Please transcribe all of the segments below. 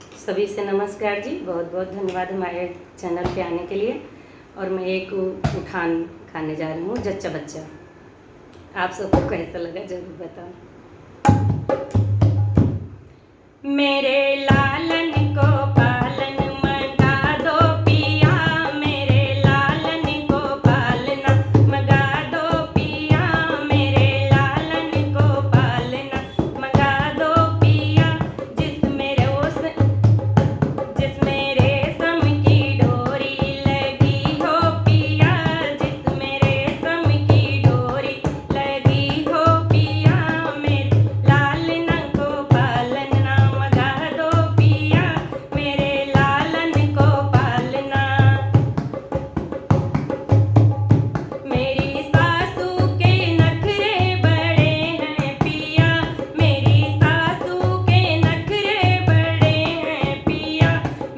सभी से नमस्कार जी। बहुत बहुत धन्यवाद हमारे चैनल पे आने के लिए। और मैं एक उठान गाने जा रही हूँ, जच्चा बच्चा। आप सबको कैसा लगा जरूर बताओ। मेरे लालन को पालन मंगा दो पिया, मेरे लालन को पालना मंगा दो पिया, मेरे लालन को पालना मंगा दो पिया। जिसमें रेशम की डोरी लगी हो पिया, जिसमें रेशम की डोरी लगी हो पिया, मेरे लालन को पालना मंगा दो पिया, मेरे लालन को पालना। मेरी सासू के नखरे बड़े हैं पिया, मेरी सासू के नखरे बड़े हैं पिया,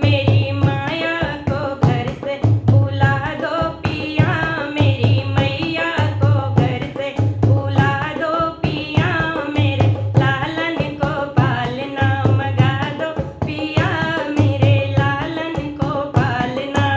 मेरी माया को घर से बुला दो पिया, मेरी मैया को घर से बुला दो पिया, मेरे लालन को पालना मंगा दो पिया, मेरे लालन को पालना।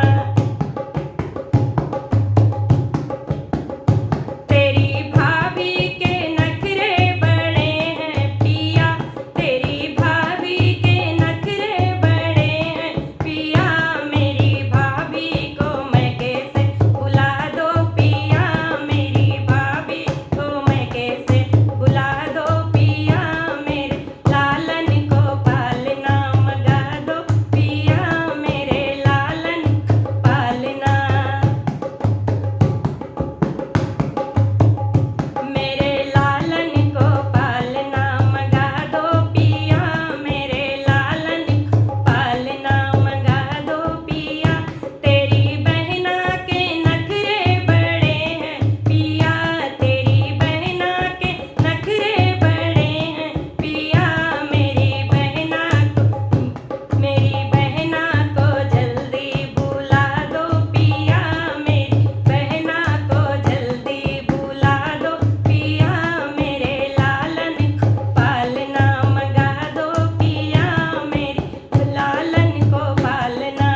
तेरी भाभी के नखरे बड़े हैं पिया, तेरी भाभी के नखरे बड़े हैं पिया, मेरी भाभी को मैं कैसे बुला दो पिया, मेरी भाभी को मैं कैसे बुला दो पिया, मेरे लालन को पालना मंगा दो पिया, मेरे लालन पालना। मेरे लालन को पालना मंगा दो पिया, मेरे लालन को पालना मंगा दो पिया। तेरी बहना के नखरे बड़े हैं पिया, तेरी बहना के नखरे बड़े हैं पिया, मेरी बहना को जल्दी बुला दो पिया, मेरी बहना को जल्दी बुला दो पिया, मेरे लालन को पालना मंगा दो पिया, मेरे लालन को पालना।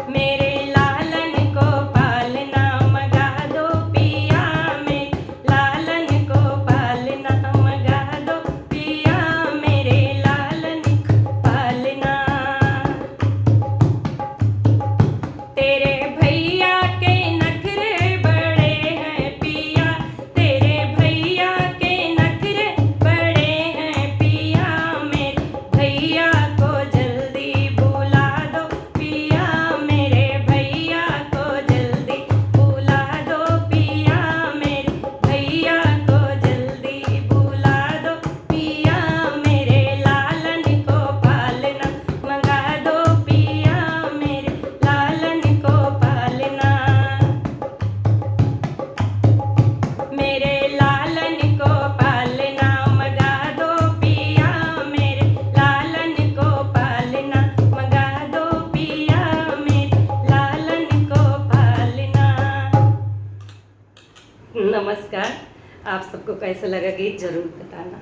मेरे लालन को पालना मंगा दो पिया, मेरे लालन को पालना मंगा दो पिया, मेरे लालन को पालना। तेरे भैया के नखरे बड़े हैं पिया, तेरे भैया के नखरे बड़े हैं पिया, मेरे भैया को जल्दी बुला दो पिया, मेरे भैया को जल्दी बुला दो पिया, मेरे भैया को जल्दी बुला दो पिया, मेरे लालन को पालना मंगा दो पिया, मेरे लालन को पालना। मेरे लालन को पालना मंगा दो पिया, मेरे लालन को पालना मंगा दो पिया, मेरे लालन को पालना। नमस्कार। आप सबको कैसा लगा गीत जरूर बताना।